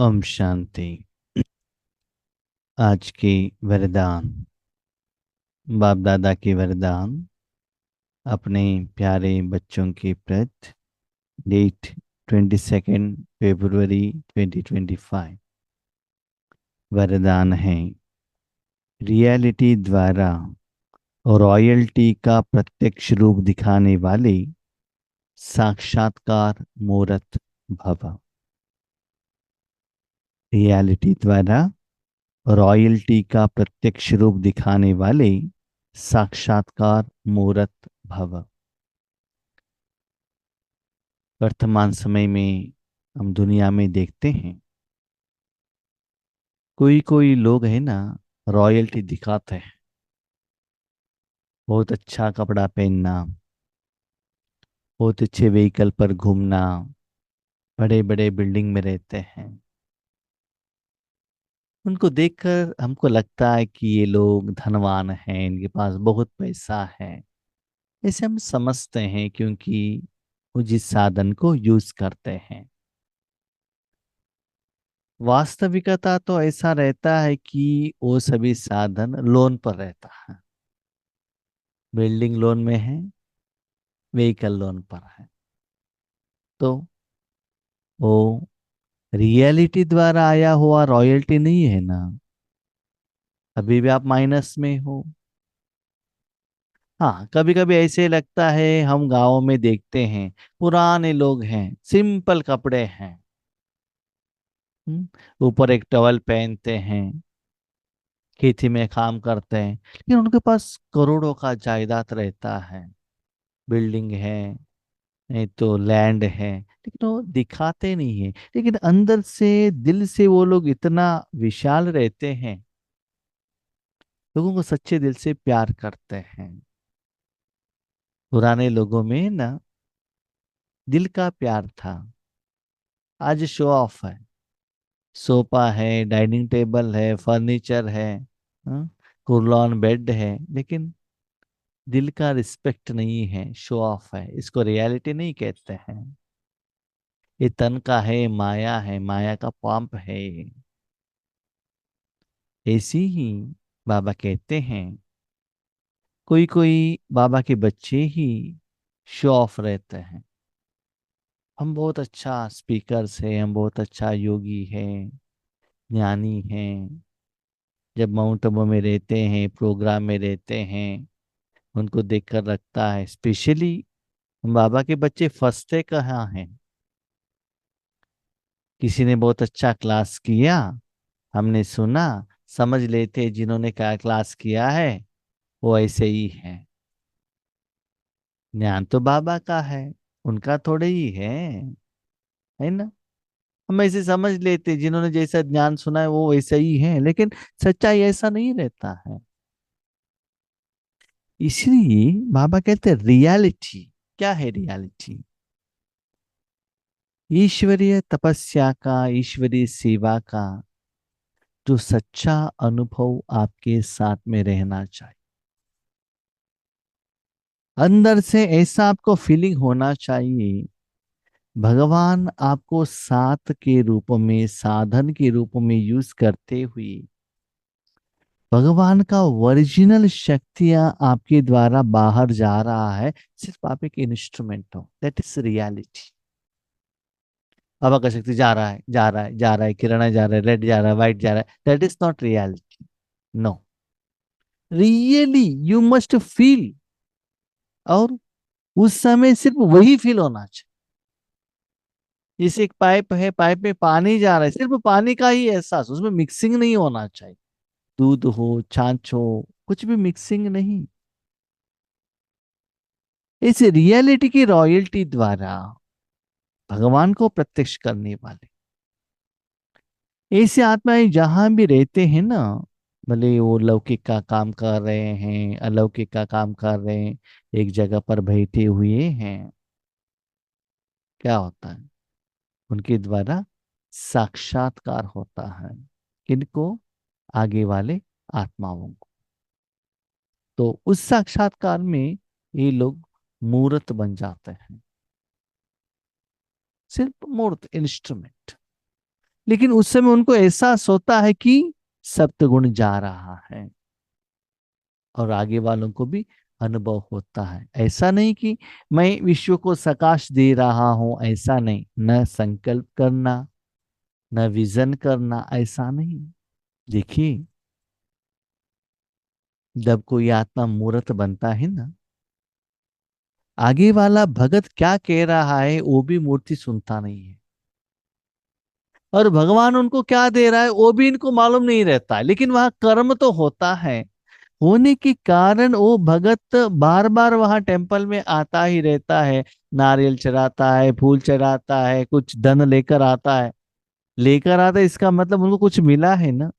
ओम शांति। आज की वरदान, बाप दादा की वरदान अपने प्यारे बच्चों के प्रति। डेट 22 फरवरी 2025। वरदान है, रियलिटी द्वारा रॉयल्टी का प्रत्यक्ष रूप दिखाने वाले साक्षात्कार मूर्त भव। रियलिटी द्वारा रॉयल्टी का प्रत्यक्ष रूप दिखाने वाले साक्षात्कार मूर्त भव। वर्तमान समय में हम दुनिया में देखते हैं, कोई कोई लोग है ना, रॉयल्टी दिखाते हैं। बहुत अच्छा कपड़ा पहनना, बहुत अच्छे व्हीकल पर घूमना, बड़े बड़े बिल्डिंग में रहते हैं। उनको देखकर हमको लगता है कि ये लोग धनवान हैं, इनके पास बहुत पैसा है। ऐसे हम समझते हैं क्योंकि वो जिस साधन को यूज करते हैं। वास्तविकता तो ऐसा रहता है कि वो सभी साधन लोन पर रहता है। बिल्डिंग लोन में है, व्हीकल लोन पर है। तो वो रियलिटी द्वारा आया हुआ रॉयल्टी नहीं है ना। अभी भी आप माइनस में हो। हाँ, कभी कभी ऐसे लगता है, हम गाँव में देखते हैं, पुराने लोग हैं, सिंपल कपड़े हैं, ऊपर एक टवल पहनते हैं, खेती में काम करते हैं, लेकिन उनके पास करोड़ों का जायदाद रहता है, बिल्डिंग है, नहीं तो लैंड है, लेकिन वो दिखाते नहीं है। लेकिन अंदर से, दिल से वो लोग इतना विशाल रहते हैं, लोगों को सच्चे दिल से प्यार करते हैं। पुराने लोगों में ना दिल का प्यार था। आज शो ऑफ है, सोफा है, डाइनिंग टेबल है, फर्नीचर है, हाँ, कुर्लॉन बेड है, लेकिन दिल का रिस्पेक्ट नहीं है, शो ऑफ है। इसको रियलिटी नहीं कहते हैं। ये तन का है, माया है, माया का पंप है। ऐसी ही बाबा कहते हैं, कोई कोई बाबा के बच्चे ही शो ऑफ रहते हैं। हम बहुत अच्छा स्पीकर्स हैं, हम बहुत अच्छा योगी हैं, ज्ञानी हैं। जब माउंट आबू में रहते हैं, प्रोग्राम में रहते हैं, उनको देखकर लगता है, स्पेशली बाबा के बच्चे फंसते कहाँ हैं। किसी ने बहुत अच्छा क्लास किया, हमने सुना, समझ लेते जिन्होंने क्या क्लास किया है वो ऐसे ही है। ज्ञान तो बाबा का है, उनका थोड़े ही है ना। हम ऐसे समझ लेते जिन्होंने जैसा ज्ञान सुना है वो वैसा ही है, लेकिन सच्चाई ऐसा नहीं रहता है। इसलिए बाबा कहते हैं, रियलिटी क्या है? रियलिटी ईश्वरीय तपस्या का, ईश्वरीय सेवा का जो सच्चा अनुभव आपके साथ में रहना चाहिए। अंदर से ऐसा आपको फीलिंग होना चाहिए, भगवान आपको साथ के रूप में, साधन के रूप में यूज करते हुए भगवान का ओरिजिनल शक्तियां आपके द्वारा बाहर जा रहा है। सिर्फ आप एक इंस्ट्रूमेंट हो। That is reality. बाबा का शक्ति जा रहा है, जा रहा है, जा रहा है, किरण जा रहा है, रेड जा रहा है, व्हाइट जा रहा है। That is not reality. No, really you must feel. और उस समय सिर्फ वही फील होना चाहिए। जैसे एक पाइप है, पाइप में पानी जा रहा है, सिर्फ पानी का ही एहसास, उसमें मिक्सिंग नहीं होना चाहिए। दूध हो, छाछ हो, कुछ भी मिक्सिंग नहीं। इस रियलिटी की रॉयल्टी द्वारा भगवान को प्रत्यक्ष करने वाले ऐसे आत्माएं जहां भी रहते हैं ना, भले वो लौकिक का काम कर रहे हैं, अलौकिक का काम कर रहे हैं, एक जगह पर बैठे हुए हैं, क्या होता है? उनके द्वारा साक्षात्कार होता है। किनको? आगे वाले आत्माओं को। तो उस साक्षात्कार में ये लोग मूर्त बन जाते हैं। सिर्फ मूर्त, इंस्ट्रूमेंट। लेकिन उस समय उनको एहसास होता है कि सप्तगुण जा रहा है, और आगे वालों को भी अनुभव होता है। ऐसा नहीं कि मैं विश्व को सकाश दे रहा हूं, ऐसा नहीं। न संकल्प करना, न विजन करना, ऐसा नहीं। देखिए, जब कोई आत्मा मूर्त बनता है ना, आगे वाला भगत क्या कह रहा है वो भी मूर्ति सुनता नहीं है, और भगवान उनको क्या दे रहा है वो भी इनको मालूम नहीं रहता है। लेकिन वहां कर्म तो होता है, होने के कारण वो भगत बार बार वहां टेम्पल में आता ही रहता है। नारियल चढ़ाता है, फूल चढ़ाता है, कुछ धन लेकर आता है। लेकर आता है इसका मतलब उनको कुछ मिला है ना।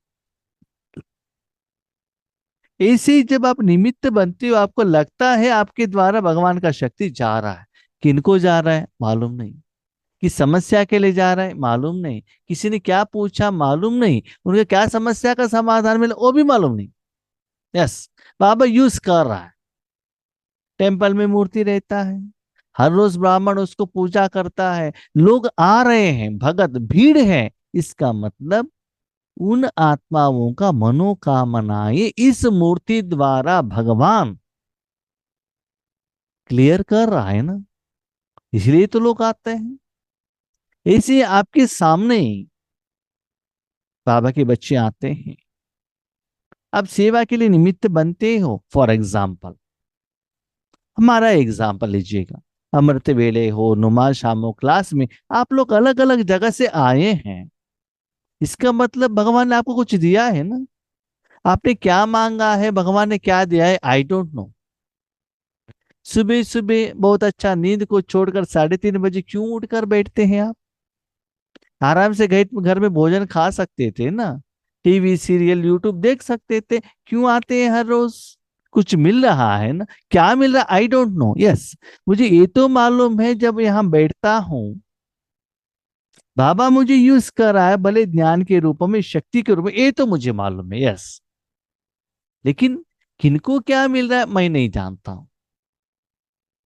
ऐसे ही जब आप निमित्त बनते हो, आपको लगता है आपके द्वारा भगवान का शक्ति जा रहा है। किनको जा रहा है मालूम नहीं, किस समस्या के लिए जा रहा है मालूम नहीं, किसी ने क्या पूछा मालूम नहीं, उनके क्या समस्या का समाधान मिला वो भी मालूम नहीं। यस, बाबा यूज कर रहा है। टेम्पल में मूर्ति रहता है, हर रोज ब्राह्मण उसको पूजा करता है, लोग आ रहे हैं, भगत भीड़ है। इसका मतलब उन आत्माओं का मनोकामनाएं इस मूर्ति द्वारा भगवान क्लियर कर रहा है ना, इसलिए तो लोग आते हैं। ऐसे आपके सामने बाबा के बच्चे आते हैं, आप सेवा के लिए निमित्त बनते हो। फॉर एग्जाम्पल, हमारा एग्जाम्पल लीजिएगा, अमृत वेले हो, नुमाज शाम हो, क्लास में आप लोग अलग अलग जगह से आए हैं। इसका मतलब भगवान ने आपको कुछ दिया है ना। आपने क्या मांगा है, भगवान ने क्या दिया है, आई डोंट नो। सुबह सुबह बहुत अच्छा नींद को छोड़कर 3:30 बजे क्यों उठकर बैठते हैं आप? आराम से घर में भोजन खा सकते थे ना, टीवी सीरियल यूट्यूब देख सकते थे। क्यों आते हैं हर रोज? कुछ मिल रहा है ना। क्या मिल रहा है आई डोंट नो। यस, मुझे ये तो मालूम है जब यहाँ बैठता हूँ, बाबा मुझे यूज कर रहा है, भले ज्ञान के रूप में, शक्ति के रूप में, ये तो मुझे मालूम है। यस, लेकिन किनको क्या मिल रहा है मैं नहीं जानता हूँ।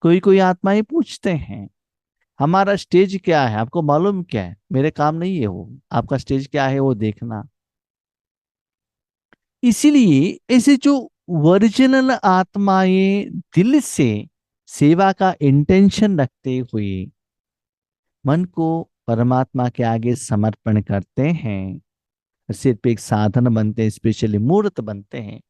कोई कोई आत्माएं पूछते हैं हमारा स्टेज क्या है, आपको मालूम क्या है? मेरे काम नहीं है वो, आपका स्टेज क्या है वो देखना। इसीलिए ऐसे जो ओरिजिनल आत्माएं दिल से सेवा का इंटेंशन रखते हुए मन को परमात्मा के आगे समर्पण करते हैं, सिर्फ एक साधन बनते हैं, स्पेशली मूर्त बनते हैं,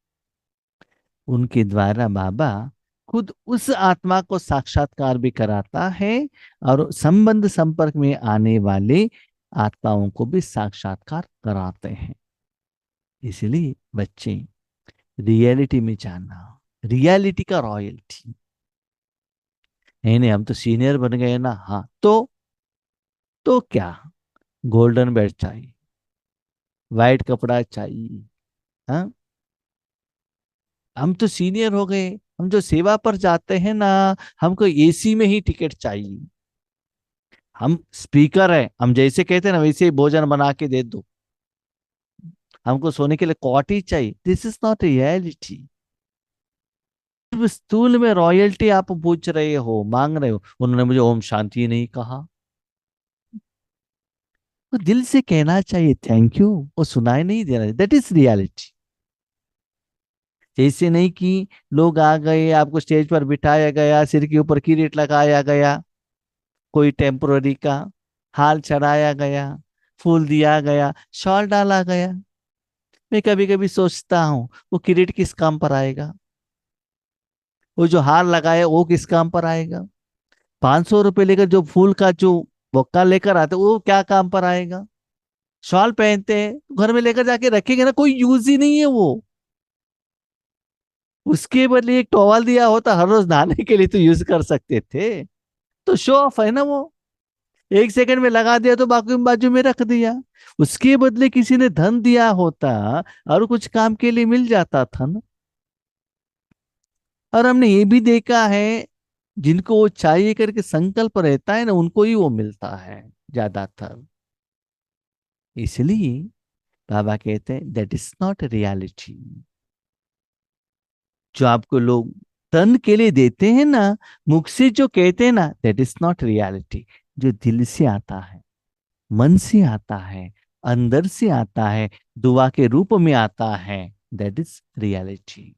उनके द्वारा बाबा खुद उस आत्मा को साक्षात्कार भी कराता है, और संबंध संपर्क में आने वाले आत्माओं को भी साक्षात्कार कराते हैं। इसलिए बच्चे, रियलिटी में जानना, रियलिटी का रॉयल्टी। नहीं नहीं, हम तो सीनियर बन गए ना, हाँ तो क्या, गोल्डन बेड चाहिए, वाइट कपड़ा चाहिए, हाँ? हम तो सीनियर हो गए, हम जो सेवा पर जाते हैं ना, हमको एसी में ही टिकट चाहिए। हम स्पीकर है, हम जैसे कहते हैं ना वैसे ही भोजन बना के दे दो। हमको सोने के लिए कॉट ही चाहिए। This is not reality. स्थूल में रॉयल्टी आप पूछ रहे हो, मांग रहे हो। उन्होंने मुझे ओम शांति नहीं कहा, तो दिल से कहना चाहिए थैंक यू, वो सुनाई नहीं दे रहा। That is reality. जैसे नहीं कि लोग आ गए, आपको स्टेज पर बिठाया गया, सिर के ऊपर किरीट लगाया गया, कोई टेम्पोररी का, हाल चढ़ाया गया, फूल दिया गया, शॉल डाला गया। मैं कभी कभी सोचता हूँ वो किरीट किस काम पर आएगा, वो जो हार लगाया वो किस काम पर आएगा, 500 रुपये लेकर जो फूल का जो बॉक्का लेकर आते वो क्या काम पर आएगा। शॉल पहनते हैं तो घर में लेकर जाके रखेंगे ना, कोई यूज ही नहीं है वो। उसके बदले एक टॉवल दिया होता हर रोज नहाने के लिए तो यूज कर सकते थे। तो शो ऑफ है ना वो, 1 सेकंड में लगा दिया तो बाकी बाजू में रख दिया। उसके बदले किसी ने धन दिया होता और कुछ काम के लिए मिल जाता था ना। और हमने ये भी देखा है, जिनको वो चाहिए करके संकल्प रहता है ना, उनको ही वो मिलता है ज्यादातर। इसलिए बाबा कहते हैं दैट इज नॉट रियलिटी। जो आपको लोग तन के लिए देते हैं ना, मुख से जो कहते हैं ना, दैट इज नॉट रियलिटी। जो दिल से आता है, मन से आता है, अंदर से आता है, दुआ के रूप में आता है, दैट इज रियलिटी।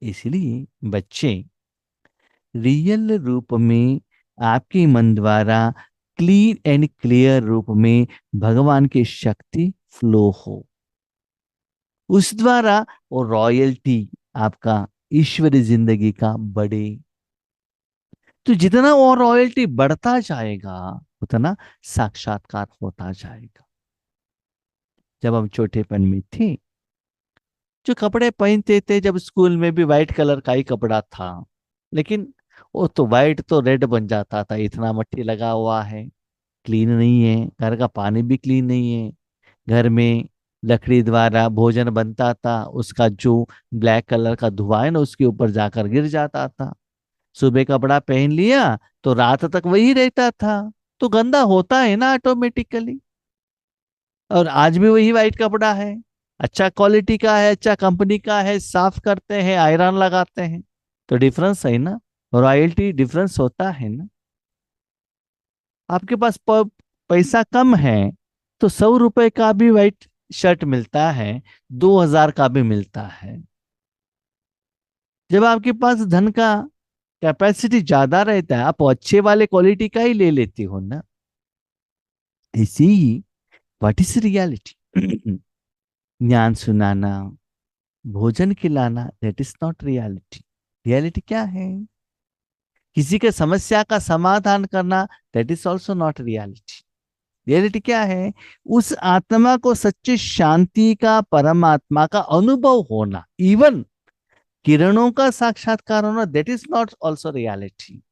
इसलिए बच्चे, रियल रूप में आपके मन द्वारा क्लीन एंड क्लियर रूप में भगवान की शक्ति फ्लो हो, उस द्वारा वो रॉयल्टी आपका ईश्वरी जिंदगी का बढ़े। तो जितना वो रॉयल्टी बढ़ता जाएगा, उतना साक्षात्कार होता जाएगा। जब हम छोटेपन में थे, जो कपड़े पहनते थे, जब स्कूल में भी वाइट कलर का ही कपड़ा था, लेकिन वो तो वाइट तो रेड बन जाता था, इतना मट्टी लगा हुआ है, क्लीन नहीं है, घर का पानी भी क्लीन नहीं है। घर में लकड़ी द्वारा भोजन बनता था, उसका जो ब्लैक कलर का धुआं है ना, उसके ऊपर जाकर गिर जाता था। सुबह कपड़ा पहन लिया तो रात तक वही रहता था, तो गंदा होता है ना ऑटोमेटिकली। और आज भी वही वाइट कपड़ा है, अच्छा क्वालिटी का है, अच्छा कंपनी का है, साफ करते हैं, आयरन लगाते हैं, तो डिफरेंस है ना, रॉयल्टी डिफरेंस होता है ना। आपके पास पैसा कम है, तो 100 रुपए का भी वाइट शर्ट मिलता है, 2000 का भी मिलता है। जब आपके पास धन का कैपेसिटी ज्यादा रहता है, आप अच्छे वाले क्वालिटी का ही ले लेते हो ना। इसी व्हाट इज रियलिटी? ज्ञान सुनाना, भोजन खिलाना, that is not reality. Reality क्या है? किसी के समस्या का समाधान करना, that is also not reality. Reality क्या है? उस आत्मा को सच्ची शांति का, परमात्मा का अनुभव होना, इवन किरणों का साक्षात्कार होना, that is not also reality.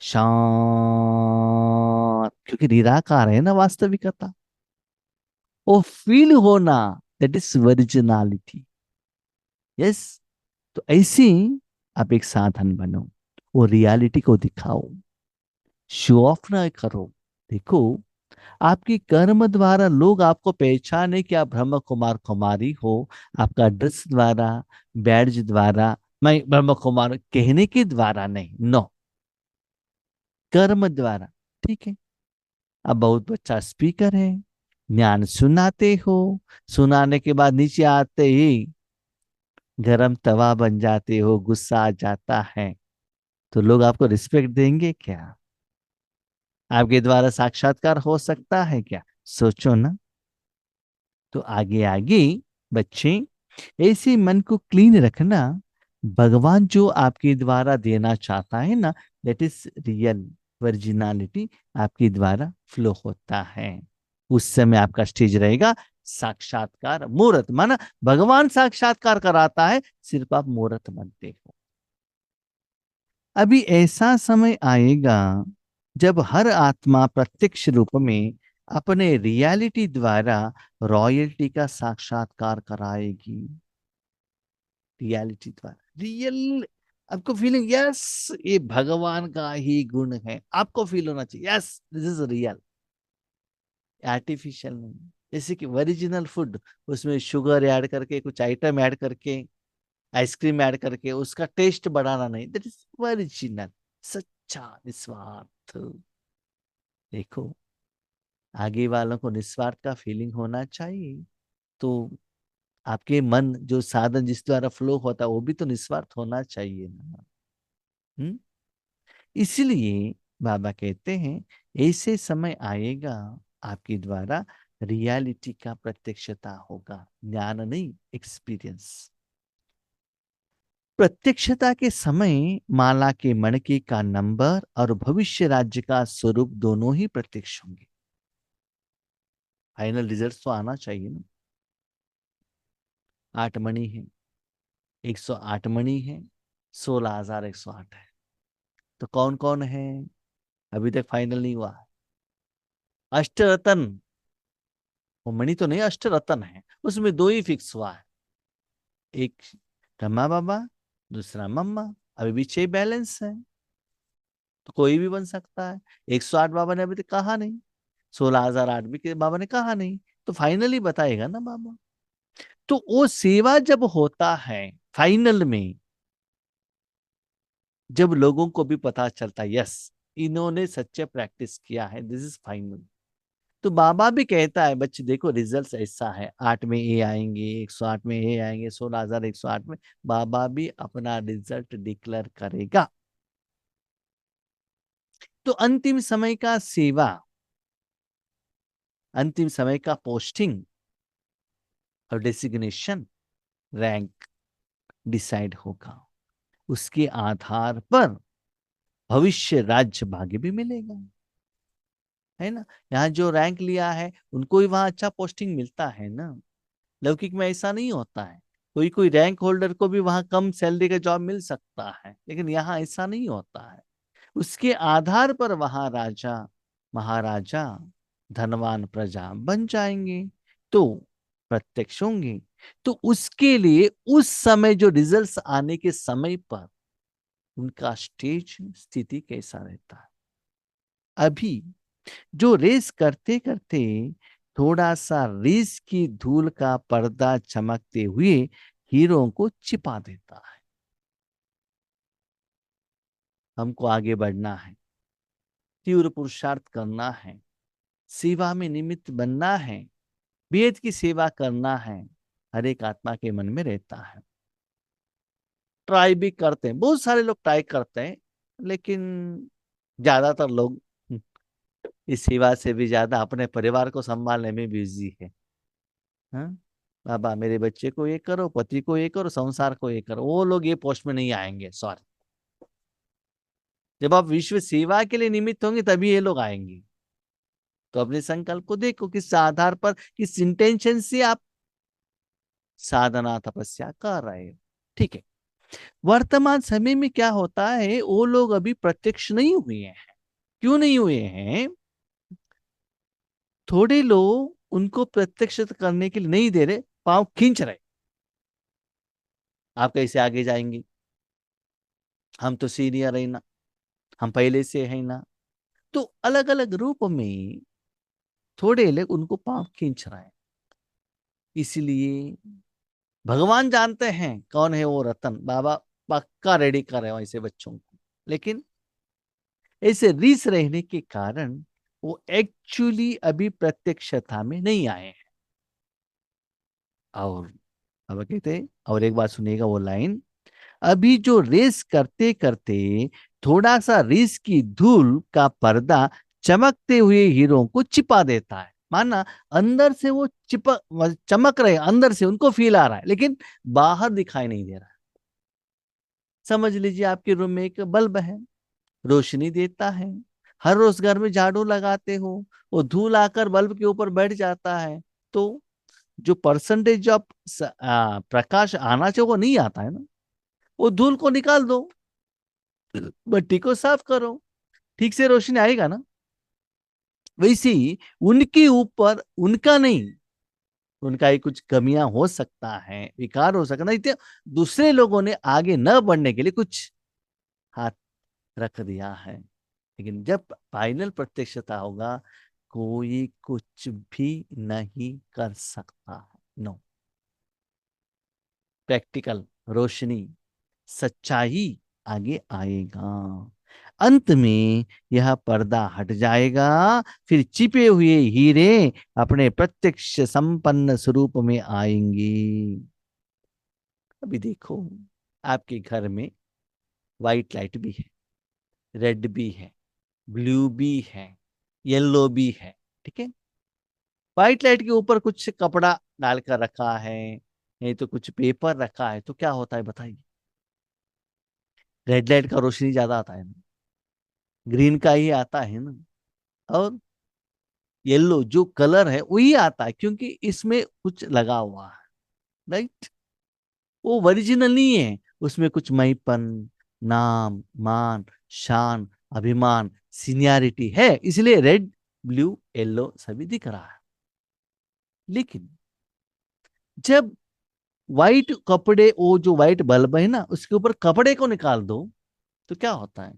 शांत, क्योंकि निराकार है ना वास्तविकता, वो फील होना, दैट इज ओरिजिनलिटी। यस। तो ऐसे आप एक साधन बनो, वो रियलिटी को दिखाओ, शो ऑफ ना करो। देखो, आपकी कर्म द्वारा लोग आपको पहचाने कि आप ब्रह्म कुमार कुमारी हो, आपका ड्रेस द्वारा, बैड्ज द्वारा, मैं ब्रह्म कुमार कहने के द्वारा नहीं, नो, कर्म द्वारा। ठीक है, अब बहुत अच्छा स्पीकर है, ज्ञान सुनाते हो, सुनाने के बाद नीचे आते ही गरम तवा बन जाते हो, गुस्सा आ जाता है, तो लोग आपको रिस्पेक्ट देंगे क्या? आपके द्वारा साक्षात्कार हो सकता है क्या? सोचो ना। तो आगे आगे बच्चे, ऐसे मन को क्लीन रखना, भगवान जो आपके द्वारा देना चाहता है ना, दैट इज रियल वर्जिनालिटी, आपके द्वारा फ्लो होता है। उस समय आपका स्टेज रहेगा साक्षात्कार मूर्त, माना भगवान साक्षात्कार कराता है, सिर्फ आप मूर्त बनते हो। अभी ऐसा समय आएगा जब हर आत्मा प्रत्यक्ष रूप में अपने रियलिटी द्वारा रॉयल्टी का साक्षात्कार कराएगी। रियलिटी द्वारा रियल, आपको फीलिंग, यस, ये भगवान का ही गुण है, आपको फील होना चाहिए, yes this is real, artificial नहीं। जैसे कि ओरिजिनल फूड, उसमें शुगर ऐड करके, कुछ आइटम ऐड करके, आइसक्रीम ऐड करके उसका टेस्ट बढ़ाना नहीं, दैट इज ओरिजिनल, सच्चा निस्वार्थ। देखो, आगे वालों को निस्वार्थ का फीलिंग होना चाहिए, तो आपके मन जो साधन जिस द्वारा फ्लो होता है, वो भी तो निस्वार्थ होना चाहिए ना। हम्म। इसलिए बाबा कहते हैं, ऐसे समय आएगा आपके द्वारा रियलिटी का प्रत्यक्षता होगा, ज्ञान नहीं, एक्सपीरियंस। प्रत्यक्षता के समय माला के मणके का नंबर और भविष्य राज्य का स्वरूप दोनों ही प्रत्यक्ष होंगे। फाइनल रिजल्ट तो आना चाहिए ना। 8 मणि है, 108 मणि है, 16,108 है, तो कौन कौन है? अभी तक फाइनल नहीं हुआ। अष्टरतन, वो मणि तो नहीं, अष्टरतन है, उसमें दो ही फिक्स हुआ है, एक ब्रह्मा बाबा, दूसरा मम्मा। अभी भी 6 बैलेंस है, तो कोई भी बन सकता है। 108 बाबा ने अभी तक कहा नहीं, 16,008 भी बाबा ने कहा नहीं, तो फाइनली बताएगा ना बाबा। तो वो सेवा जब होता है फाइनल में, जब लोगों को भी पता चलता है, यस, इन्होंने सच्चे प्रैक्टिस किया है, दिस इज फाइनल, तो बाबा भी कहता है बच्चे देखो रिजल्ट ऐसा है, 8 में ए आएंगे, 108 में ए आएंगे, 16,108 में। बाबा भी अपना रिजल्ट डिक्लेयर करेगा। तो अंतिम समय का सेवा, अंतिम समय का पोस्टिंग और डेसिग्नेशन, रैंक डिसाइड होगा। उसके आधार पर भविष्य राज्य भाग्य भी मिलेगा, है ना। यहाँ जो रैंक लिया है उनको ही वहां अच्छा पोस्टिंग मिलता है ना। लौकिक में ऐसा नहीं होता है, कोई कोई रैंक होल्डर को भी वहां कम सैलरी का जॉब मिल सकता है, लेकिन यहाँ ऐसा नहीं होता है। उसके आधार पर वहां राजा महाराजा धनवान प्रजा बन जाएंगे, तो प्रत्यक्ष होंगे। तो उसके लिए उस समय जो रिजल्ट्स आने के समय पर उनका स्टेज स्थिति कैसा रहता है। अभी जो रेस करते करते थोड़ा सा रेस की धूल का पर्दा चमकते हुए हीरो को छिपा देता है। हमको आगे बढ़ना है, तीव्र पुरुषार्थ करना है, सेवा में निमित्त बनना है, वेद की सेवा करना है, हर एक आत्मा के मन में रहता है। ट्राई भी करते हैं, बहुत सारे लोग ट्राई करते हैं, लेकिन ज्यादातर लोग इस सेवा से भी ज्यादा अपने परिवार को संभालने में बिजी है। हाँ, बाबा मेरे बच्चे को ये करो, पति को ये करो, संसार को ये करो। वो लोग ये पोस्ट में नहीं आएंगे, सॉरी। जब आप विश्व सेवा के लिए निमित्त होंगे तभी ये लोग आएंगे। तो अपने संकल्प को देखो, किस आधार पर, किस इंटेंशन से आप साधना तपस्या कर रहे हो। ठीक है, वर्तमान समय में क्या होता है, वो लोग अभी प्रत्यक्ष नहीं हुए हैं। क्यों नहीं हुए हैं? थोड़े लोग उनको प्रत्यक्ष करने के लिए नहीं दे रहे, पांव खींच रहे। आप कैसे आगे जाएंगे, हम तो सीनियर है ना, हम पहले से है ना। तो अलग अलग रूप में थोड़े लोग उनको पांव खींच रहे हैं। इसलिए भगवान जानते हैं कौन है वो रतन। बाबा पक्का रेडी कर रहे हो ऐसे बच्चों को, लेकिन ऐसे रीस रहने के कारण वो एक्चुअली अभी प्रत्यक्षता में नहीं आए हैं। और अब कहते हैं, और एक बात सुनिएगा वो लाइन, अभी जो रेस करते करते थोड़ा सा रेस की धूल का पर्दा चमकते हुए हीरो को छिपा देता है। माना अंदर से वो चिपक चमक रहे, अंदर से उनको फील आ रहा है, लेकिन बाहर दिखाई नहीं दे रहा है। समझ लीजिए आपके रूम में एक बल्ब है, रोशनी देता है, हर रोज घर में झाड़ू लगाते हो, वो धूल आकर बल्ब के ऊपर बैठ जाता है, तो जो परसेंटेज ऑफ प्रकाश आना चाहिए वो नहीं आता है ना। वो धूल को निकाल दो, बत्ती को साफ करो, ठीक से रोशनी आएगा ना। वैसे ही उनके ऊपर, उनका नहीं, उनका ही कुछ कमियां हो सकता है, विकार हो सकता है, तो दूसरे लोगों ने आगे न बढ़ने के लिए कुछ हाथ रख दिया है। लेकिन जब फाइनल प्रत्यक्षता होगा, कोई कुछ भी नहीं कर सकता है। नो, प्रैक्टिकल रोशनी, सच्चाई आगे आएगा। अंत में यह पर्दा हट जाएगा, फिर छिपे हुए हीरे अपने प्रत्यक्ष संपन्न स्वरूप में आएंगे। अभी देखो, आपके घर में व्हाइट लाइट भी है, रेड भी है, ब्लू भी है, येलो भी है। ठीक है, व्हाइट लाइट के ऊपर कुछ कपड़ा डालकर रखा है, नहीं तो कुछ पेपर रखा है, तो क्या होता है बताइए? रेड लाइट का रोशनी ज्यादा आता है ना, ग्रीन का ही आता है ना, और येलो जो कलर है वही आता है, क्योंकि इसमें कुछ लगा हुआ है। राइट, वो ओरिजिनल नहीं है, उसमें कुछ मैपन, नाम, मान, शान, अभिमान, सीनियरिटी है, इसलिए रेड, ब्लू, येलो सभी दिख रहा है। लेकिन जब व्हाइट कपड़े, वो जो व्हाइट बल्ब है ना, उसके ऊपर कपड़े को निकाल दो, तो क्या होता है?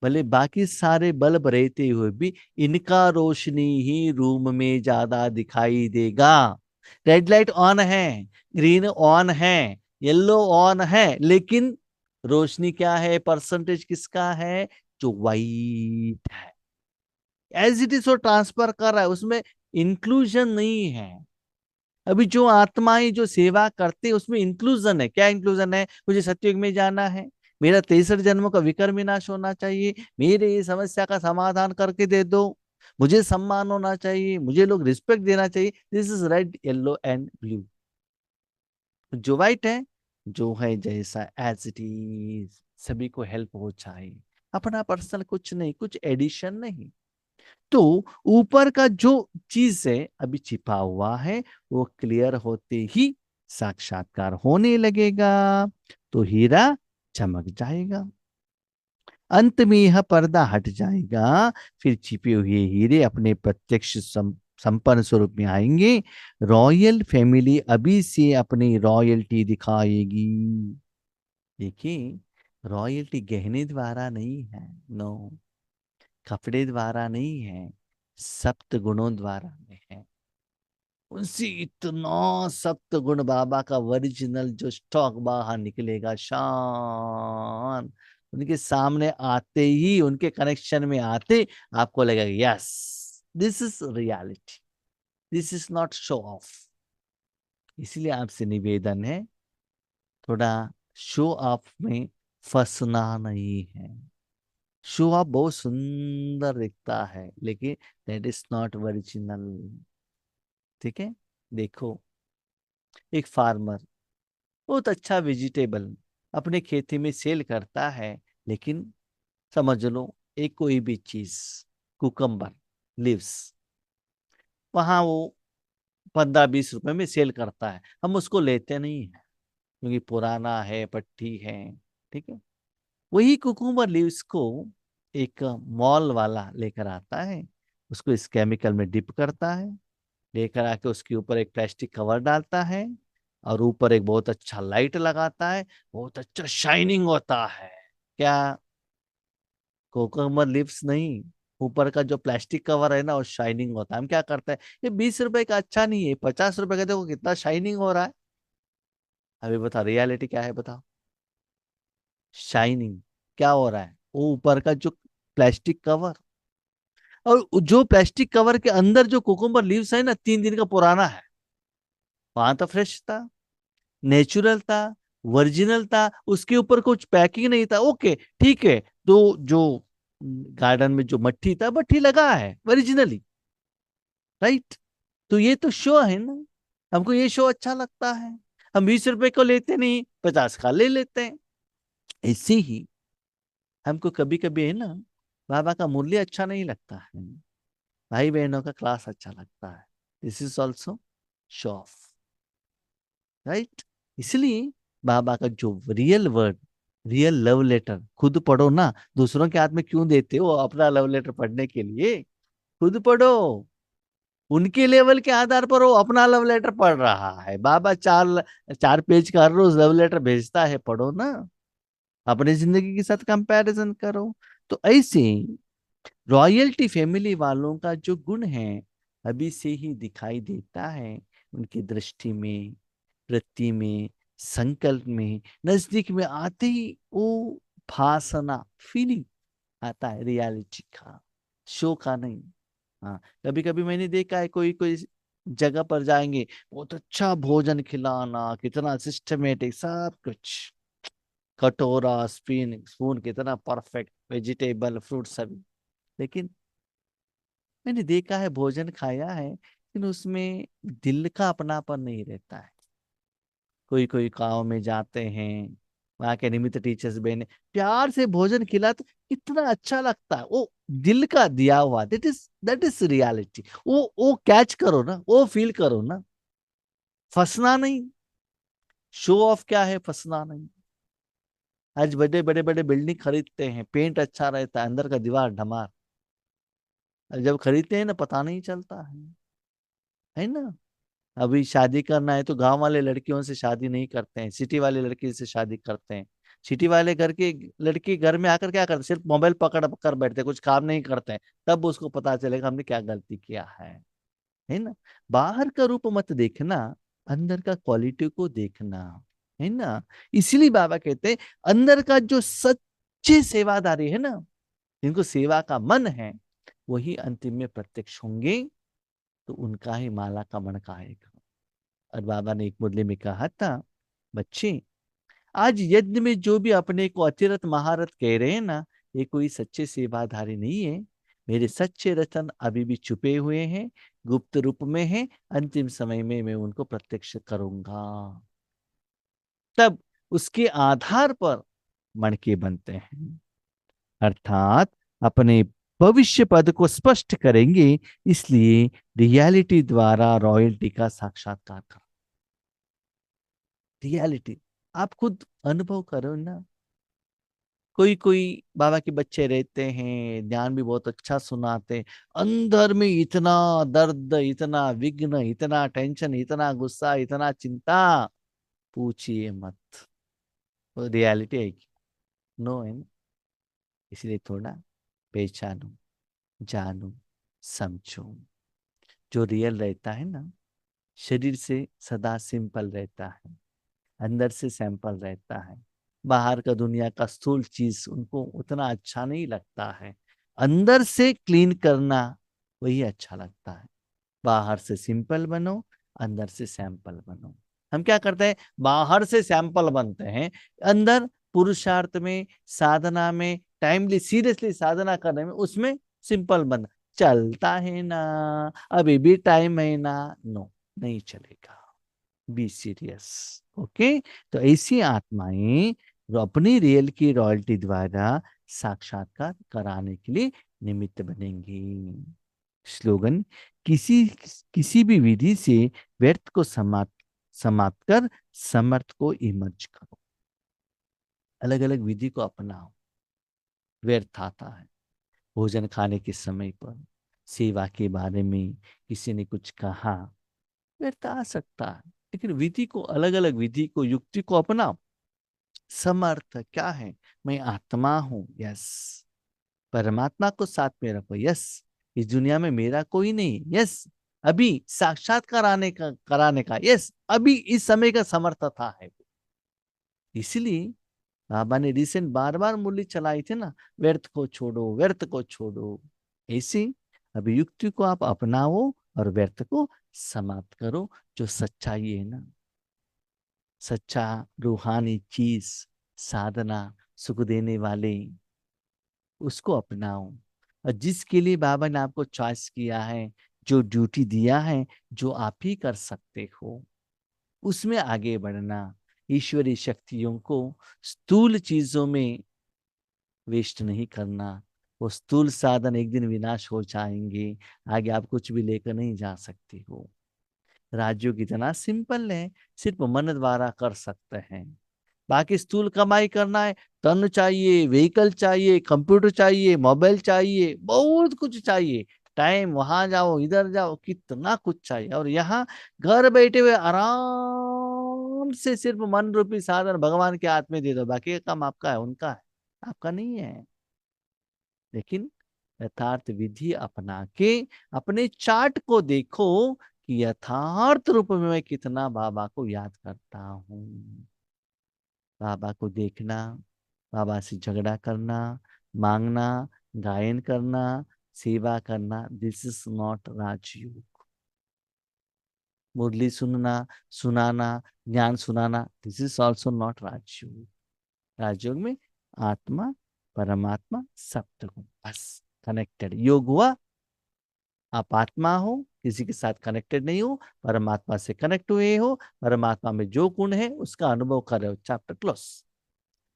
भले बाकी सारे बल्ब रहते हुए भी इनका रोशनी ही रूम में ज्यादा दिखाई देगा। रेड लाइट ऑन है, ग्रीन ऑन है, येलो ऑन है, लेकिन रोशनी क्या है, परसेंटेज किसका है? जो वाइट है, एज इट इज वो ट्रांसफर कर रहा है, उसमें इंक्लूजन नहीं है। अभी जो आत्माएं जो सेवा करते उसमें इंक्लूजन है। क्या इंक्लूजन है? मुझे सत्युग में जाना है, मेरा 63 जन्मों का विकर विनाश होना चाहिए, मेरे ये समस्या का समाधान करके दे दो, मुझे सम्मान होना चाहिए, मुझे लोग रिस्पेक्ट देना चाहिए। This is red yellow and blue. जो व्हाइट है, जो है जैसा एज इट इज, सभी को हेल्प हो चाहिए, अपना पर्सनल कुछ नहीं, कुछ एडिशन नहीं। तो ऊपर का जो चीज है अभी छिपा हुआ है, वो क्लियर होते ही साक्षात्कार होने लगेगा, तो हीरा चमक जाएगा। अंत में यह पर्दा हट जाएगा, फिर छिपे हुए हीरे अपने प्रत्यक्ष संपन्न स्वरूप में आएंगे। रॉयल फैमिली अभी से अपनी रॉयल्टी दिखाएगी। देखिए, रॉयल्टी गहने द्वारा नहीं है, नो, कपड़े द्वारा नहीं है, सप्त गुणों द्वारा में है। उनसे इतना सप्त गुण बाबा का ओरिजिनल जो स्टॉक बाहर निकलेगा, शान, उनके सामने आते ही, उनके कनेक्शन में आते आपको लगेगा yes, this is reality, this is not show off. इसलिए आपसे निवेदन है, थोड़ा शो ऑफ में फंसना नहीं है। शो ऑफ बहुत सुंदर दिखता है, लेकिन दैट इज नॉट ओरिजिनल। ठीक है? देखो, एक फार्मर बहुत अच्छा वेजिटेबल अपने खेती में सेल करता है, लेकिन समझ लो एक कोई भी चीज, कुकम्बर लीव्स, वहां वो 15-20 रुपए में सेल करता है, हम उसको लेते नहीं है क्योंकि पुराना है, पट्टी है। ठीक है? वही कुकुम्बर लीव्स को एक मॉल वाला लेकर आता है, उसको इस केमिकल में डिप करता है, लेकर आके उसके ऊपर एक प्लास्टिक कवर डालता है, और ऊपर एक बहुत अच्छा लाइट लगाता है, बहुत अच्छा शाइनिंग होता है। क्या? कोकमर लिप्स नहीं, ऊपर का जो प्लास्टिक कवर है ना, वो शाइनिंग होता है। हम क्या करते हैं, ये 20 रुपए का अच्छा नहीं है, 50 रुपए का, देखो कितना शाइनिंग हो रहा है। अभी बता रियलिटी क्या है, बताओ। शाइनिंग क्या हो रहा है? वो ऊपर का जो प्लास्टिक कवर, और जो प्लास्टिक कवर के अंदर जो कोकम्बर लीव्स है ना, 3 दिन का पुराना है। वहां तो फ्रेश था, नेचुरल था, ओरिजिनल था, उसके ऊपर कुछ पैकिंग नहीं था। ओके, ठीक है। तो जो गार्डन में जो मट्टी था, मट्टी लगा है ओरिजिनली, राइट? तो ये तो शो है ना, हमको ये शो अच्छा लगता है, हम 20 रुपए को लेते नहीं, 50 का ले लेते हैं। ऐसे ही हमको कभी कभी है ना, बाबा का मूल्य अच्छा नहीं लगता है, भाई बहनों का क्लास अच्छा लगता है। This is also show off, right? इसलिए बाबा का जो real word, real love letter खुद पढ़ो ना, दूसरों के हाथ में क्यों देते हो अपना लव लेटर पढ़ने के लिए? खुद पढ़ो, उनके लेवल के आधार पर वो अपना लव लेटर पढ़ रहा है, बाबा 4 4 पेज का हर रोज लव लेटर भेजता है, पढ़ो ना, अपनी जिंदगी के साथ कंपैरिजन करो। तो ऐसे रॉयल्टी फैमिली वालों का जो गुण है अभी से ही दिखाई देता है, उनकी दृष्टि में, वृत्ति में, संकल्प में, नजदीक में आते ही वो भासना, फीलिंग आता है रियलिटी का, शो का नहीं। हाँ, कभी कभी मैंने देखा है, कोई कोई जगह पर जाएंगे, बहुत अच्छा भोजन खिलाना, कितना सिस्टमेटिक सब कुछ, कटोरा, स्पून स्पून कितना परफेक्ट, वेजिटेबल, फ्रूट सभी, लेकिन मैंने देखा है, भोजन खाया है, लेकिन उसमें दिल का अपनापन नहीं रहता है। कोई कोई गाँव में जाते हैं, वहाँ के निमित्त टीचर्स बहने प्यार से भोजन खिलाते, इतना अच्छा लगता है, वो दिल का दिया हुआ, दैट इज रियलिटी। वो कैच करो ना, वो फील करो ना, फंसना नहीं। शो ऑफ क्या है? फंसना नहीं। आज बड़े बड़े बड़े बिल्डिंग खरीदते हैं, पेंट अच्छा रहता है, अंदर का दीवार ढमार, जब खरीदते हैं ना पता नहीं चलता है ना। अभी शादी करना है तो गांव वाले लड़कियों से शादी नहीं करते हैं, सिटी वाले लड़की से शादी करते हैं। सिटी वाले घर के लड़की घर में आकर क्या करते, सिर्फ मोबाइल पकड़ कर बैठते, कुछ काम नहीं करते हैं, तब उसको पता चलेगा हमने क्या गलती किया है ना। बाहर का रूप मत देखना, अंदर का क्वालिटी को देखना, है ना। इसीलिए बाबा कहते हैं, अंदर का जो सच्चे सेवादारी है ना, जिनको सेवा का मन है, वही अंतिम में प्रत्यक्ष होंगे, तो उनका ही माला का मणका आएगा। और बाबा ने एक मुरली में कहा था, बच्चे आज यज्ञ में जो भी अपने को अतिरथ महारथ कह रहे हैं ना, ये कोई सच्चे सेवाधारी नहीं है। मेरे सच्चे रतन अभी भी छुपे हुए हैं, गुप्त रूप में हैं। अंतिम समय में मैं उनको प्रत्यक्ष करूंगा, तब उसके आधार पर मणके बनते हैं। अर्थात अपने भविष्य पद को स्पष्ट करेंगे, इसलिए रियलिटी द्वारा रॉयल्टी का साक्षात्कार करो। रियलिटी आप खुद अनुभव करो ना। कोई कोई बाबा के बच्चे रहते हैं, ज्ञान भी बहुत अच्छा सुनाते हैं, अंदर में इतना दर्द, इतना विघ्न, इतना टेंशन, इतना गुस्सा, इतना चिंता, पूछिए मत। वो रियलिटी है कि नो है ना। इसलिए थोड़ा पहचानो, जानो, समझो। जो रियल रहता है ना, शरीर से सदा सिंपल रहता है, अंदर से सैंपल रहता है। बाहर का दुनिया का स्थूल चीज उनको उतना अच्छा नहीं लगता है। अंदर से क्लीन करना वही अच्छा लगता है। बाहर से सिंपल बनो, अंदर से सैंपल बनो। हम क्या करते हैं, बाहर से सैंपल बनते हैं, अंदर पुरुषार्थ में, साधना में, टाइमली सीरियसली साधना करने में, उसमें सिंपल बन चलता है ना, अभी भी टाइम है ना, नो, नहीं चलेगा। Be serious. ओके। तो ऐसी आत्माएं जो अपनी रियल की रॉयल्टी द्वारा साक्षात्कार कराने के लिए निमित्त बनेंगी। स्लोगन, किसी किसी भी विधि से व्यर्थ को समाप्त समाप्त कर समर्थ को इमर्ज करो। अलग अलग विधि को अपनाओ। व्यर्थ आता है भोजन खाने के समय पर, सेवा के बारे में किसी ने कुछ कहा, व्यर्थ आ सकता है। लेकिन विधि को, अलग अलग विधि को, युक्ति को अपनाओ। समर्थ क्या है, मैं आत्मा हूं, यस। परमात्मा को साथ में रखो, यस। इस दुनिया में मेरा कोई नहीं, यस। अभी साक्षात्कार आने का, कराने का, यस। अभी इस समय का समर्थता है। इसलिए बाबा ने रिसेंट बार बार मूल्य चलाई थी ना, व्यर्थ को छोड़ो, व्यर्थ को छोड़ो। ऐसी अभी युक्ति को आप अपनाओ और व्यर्थ को समाप्त करो। जो सच्चाई है ना, सच्चा रूहानी चीज, साधना, सुख देने वाले, उसको अपनाओ। और जिसके लिए बाबा ने आपको चॉइस किया है, जो ड्यूटी दिया है, जो आप ही कर सकते हो, उसमें आगे बढ़ना। ईश्वरीय शक्तियों को स्थूल चीजों में वेस्ट नहीं करना। वो स्थूल साधन एक दिन विनाश हो जाएंगे, आगे आप कुछ भी लेकर नहीं जा सकते हो। राजयोग इतना सिंपल है, सिर्फ मन द्वारा कर सकते हैं। बाकी स्थूल कमाई करना है, तन चाहिए, व्हीकल चाहिए, कंप्यूटर चाहिए, मोबाइल चाहिए, बहुत कुछ चाहिए। टाइम, वहां जाओ, इधर जाओ, कितना कुछ चाहिए। और यहाँ घर बैठे हुए आराम से सिर्फ मन रूपी साधन भगवान के हाथ में दे दो, बाकी का काम आपका है, उनका है, आपका नहीं है। लेकिन यथार्थ विधि अपना के अपने चार्ट को देखो कि यथार्थ रूप में मैं कितना बाबा को याद करता हूँ। बाबा को देखना, बाबा से झगड़ा करना, मांगना, गायन करना, सेवा करना, दिस इज नॉट राजयोग। मुरली सुनना, सुनाना, ज्ञान सुनाना, दिस इज ऑल्सो नॉट राजयोग। राजयोग में आत्मा, परमात्मा, सप्तगुण, बस कनेक्टेड योग हुआ। आप आत्मा हो, किसी के साथ कनेक्टेड नहीं हो, परमात्मा से कनेक्ट हुए हो, परमात्मा में जो गुण है उसका अनुभव कर रहे हो, चैप्टर क्लोज।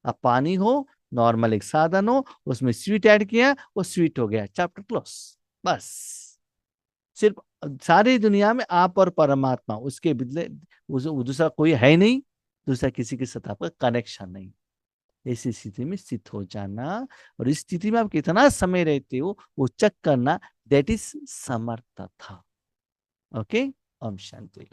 अब पानी हो, नॉर्मल एक साधन हो, उसमें स्वीट ऐड किया, वो स्वीट हो गया, चैप्टर क्लोज। बस। सिर्फ सारी दुनिया में आप और परमात्मा, उसके बदले दूसरा कोई है नहीं, दूसरा किसी के साथ आपका कनेक्शन नहीं। ऐसी स्थिति में स्थित हो जाना, और इस स्थिति में आप कितना समय रहते हो वो चेक करना, दैट इज समर्थता। ओके। ओम शांति।